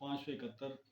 571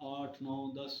8, 9, 10,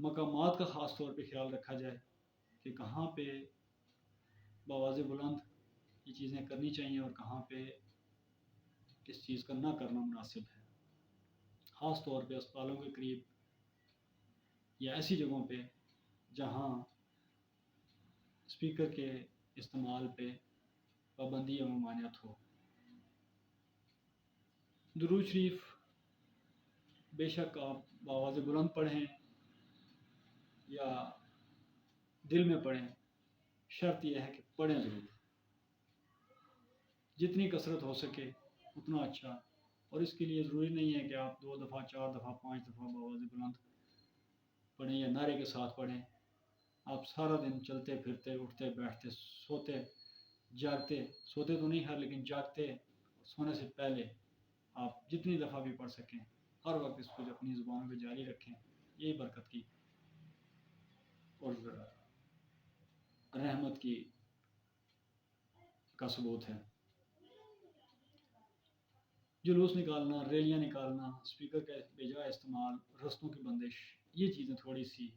مقامات کا خاص طور پہ خیال رکھا جائے کہ کہاں پہ بآواز بلند یہ چیزیں کرنی چاہیے اور کہاں پہ کس چیز کا نہ کرنا مناسب ہے، خاص طور پہ اسپتالوں کے قریب یا ایسی جگہوں پہ جہاں اسپیکر کے استعمال پہ پابندی یا ممانعت ہو۔ درود شریف بے شک آپ بآواز بلند پڑھیں یا دل میں پڑھیں، شرط یہ ہے کہ پڑھیں ضرور، جتنی کثرت ہو سکے اتنا اچھا۔ اور اس کے لیے ضروری نہیں ہے کہ آپ 2 دفعہ 4 دفعہ 5 دفعہ بآواز بلند پڑھیں یا نعرے کے ساتھ پڑھیں۔ آپ سارا دن چلتے پھرتے اٹھتے بیٹھتے سوتے جاگتے، سوتے تو نہیں ہر لیکن جاگتے سونے سے پہلے آپ جتنی دفعہ بھی پڑھ سکیں ہر وقت اس کو اپنی زبانوں پہ جاری رکھیں، یہی برکت کی اور رحمت کی کا ثبوت ہے۔ جلوس نکالنا، ریلیاں نکالنا، اسپیکر کا بے جا استعمال، رستوں کی بندش، یہ چیزیں تھوڑی سی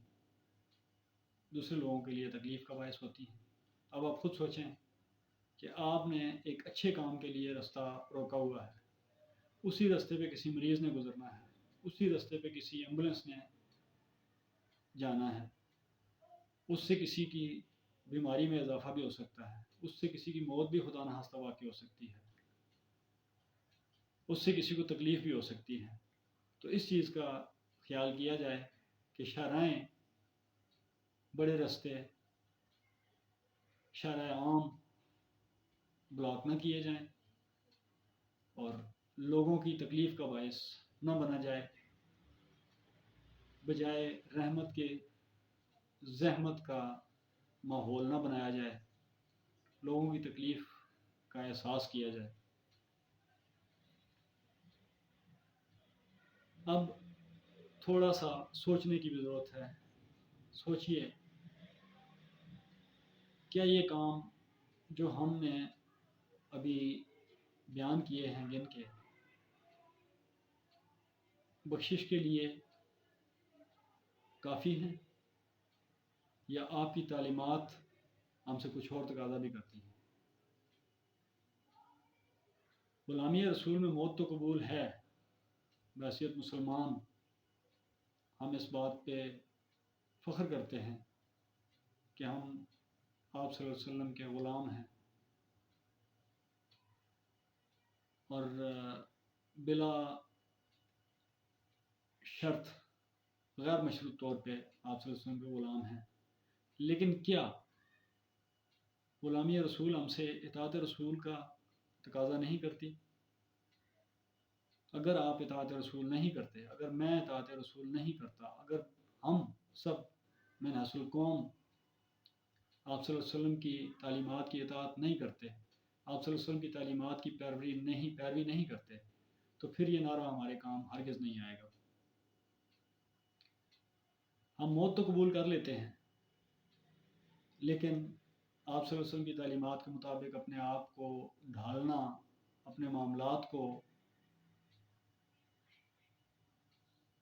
دوسرے لوگوں کے لیے تکلیف کا باعث ہوتی ہیں۔ اب آپ خود سوچیں کہ آپ نے ایک اچھے کام کے لیے رستہ روکا ہوا ہے، اسی رستے پہ کسی مریض نے گزرنا ہے، اسی رستے پہ کسی ایمبولینس نے جانا ہے، اس سے کسی کی بیماری میں اضافہ بھی ہو سکتا ہے، اس سے کسی کی موت بھی خدا نخواستہ واقع ہو سکتی ہے، اس سے کسی کو تکلیف بھی ہو سکتی ہے۔ تو اس چیز کا خیال کیا جائے کہ شاہراہیں، بڑے رستے، شاہراہ عام بلاک نہ کیے جائیں اور لوگوں کی تکلیف کا باعث نہ بنا جائے، بجائے رحمت کے زحمت کا ماحول نہ بنایا جائے، لوگوں کی تکلیف کا احساس کیا جائے۔ اب تھوڑا سا سوچنے کی بھی ضرورت ہے۔ سوچئے کیا یہ کام جو ہم نے ابھی بیان کیے ہیں گن کے، بخشش کے لیے کافی ہیں یا آپ کی تعلیمات ہم سے کچھ اور تقاضا بھی کرتی ہیں؟ غلامی رسول میں موت تو قبول ہے، بحیثیت مسلمان ہم اس بات پہ فخر کرتے ہیں کہ ہم آپ صلی اللہ علیہ وسلم کے غلام ہیں اور بلا شرط غیر مشروط طور پہ آپ صلی اللہ علیہ وسلم کے غلام ہیں۔ لیکن کیا غلامی رسول ہم سے اطاعت رسول کا تقاضا نہیں کرتی؟ اگر آپ اطاعت رسول نہیں کرتے، اگر میں اطاعت رسول نہیں کرتا، اگر ہم سب من حاصل قوم آپ صلی اللہ علیہ وسلم کی تعلیمات کی اطاعت نہیں کرتے، آپ صلی اللہ علیہ وسلم کی تعلیمات کی پیروی نہیں کرتے، تو پھر یہ نعرہ ہمارے کام ہرگز نہیں آئے گا۔ ہم موت تو قبول کر لیتے ہیں، لیکن آپ صلی اللہ علیہ وسلم کی تعلیمات کے مطابق اپنے آپ کو ڈھالنا، اپنے معاملات کو،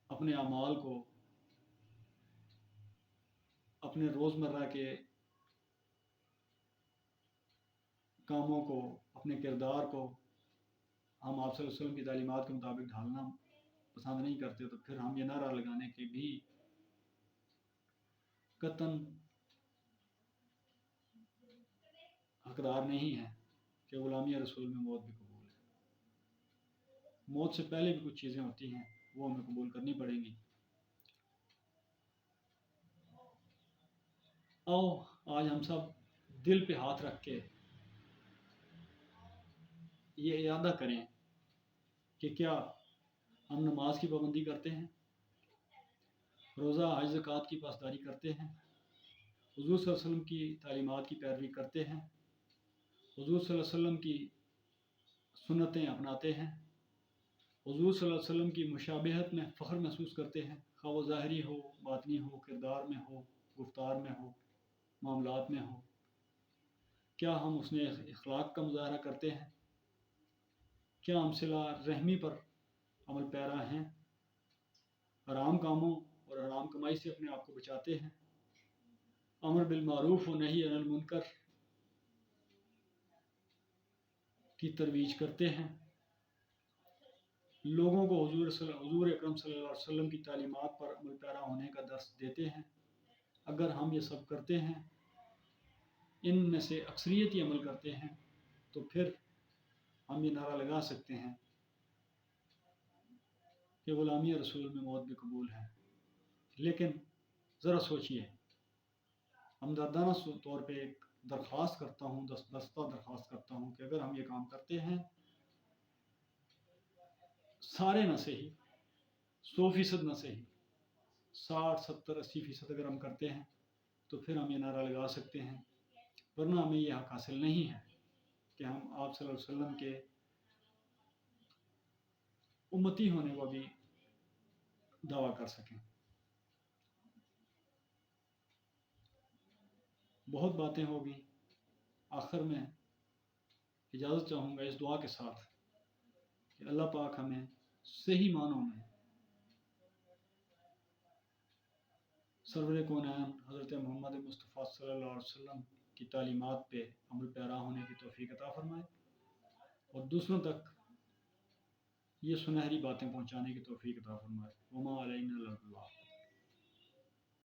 اپنے اعمال کو، اپنے روزمرہ کے کاموں کو، اپنے کردار کو ہم آپ صلی اللہ علیہ وسلم کی تعلیمات کے مطابق ڈھالنا پسند نہیں کرتے، تو پھر ہم یہ نعرہ لگانے کے بھی قطعاً حقدار نہیں ہیں کہ غلامی رسول میں موت بھی قبول ہے۔ موت سے پہلے بھی کچھ چیزیں ہوتی ہیں، وہ ہمیں قبول کرنی پڑیں گی۔ آؤ آج ہم سب دل پہ ہاتھ رکھ کے یہ ارادہ کریں کہ کیا ہم نماز کی پابندی کرتے ہیں، روزہ حج زکوٰۃ کی پاسداری کرتے ہیں، حضور صلی اللہ علیہ وسلم کی تعلیمات کی پیروی کرتے ہیں، حضور صلی اللہ علیہ وسلم کی سنتیں اپناتے ہیں، حضور صلی اللہ علیہ وسلم کی مشابہت میں فخر محسوس کرتے ہیں، خواہ وہ ظاہری ہو، باطنی ہو، کردار میں ہو، گفتار میں ہو، معاملات میں ہو۔ کیا ہم اس نے اخلاق کا مظاہرہ کرتے ہیں؟ کیا ہم صلہ رحمی پر عمل پیرا ہیں؟ حرام کاموں اور حرام حرام کمائی سے اپنے آپ کو بچاتے ہیں، امر بالمعروف و نہی عن المنکر کی ترویج کرتے ہیں، لوگوں کو حضور اکرم صلی اللہ علیہ وسلم کی تعلیمات پر عمل پیرا ہونے کا درس دیتے ہیں۔ اگر ہم یہ سب کرتے ہیں، ان میں سے اکثریت ہی عمل کرتے ہیں، تو پھر ہم یہ نعرہ لگا سکتے ہیں کہ غلامی رسول میں موت بھی قبول ہے۔ لیکن ذرا سوچئے، ہمدردانہ طور پہ ایک درخواست کرتا ہوں، دستہ درخواست کرتا ہوں کہ اگر ہم یہ کام کرتے ہیں، سارے نہ صحیح، 100% نہ صحیح، 60 70 80% اگر ہم کرتے ہیں تو پھر ہم یہ نعرہ لگا سکتے ہیں، ورنہ ہمیں یہ حق حاصل نہیں ہے کہ ہم آپ صلی اللہ علیہ وسلم کے امتی ہونے کا بھی دعویٰ کر سکیں۔ بہت باتیں ہوگی، آخر میں اجازت چاہوں گا اس دعا کے ساتھ کہ اللہ پاک ہمیں صحیح معنوں میں سرور کونین حضرت محمد مصطفیٰ صلی اللہ علیہ وسلم کی تعلیمات پہ عمل پیرا ہونے کی توفیق عطا فرمائے، اور دوسروں تک یہ سنہری باتیں پہنچانے کی توفیق عطا فرمائے۔ وما علینا الا البلاغ۔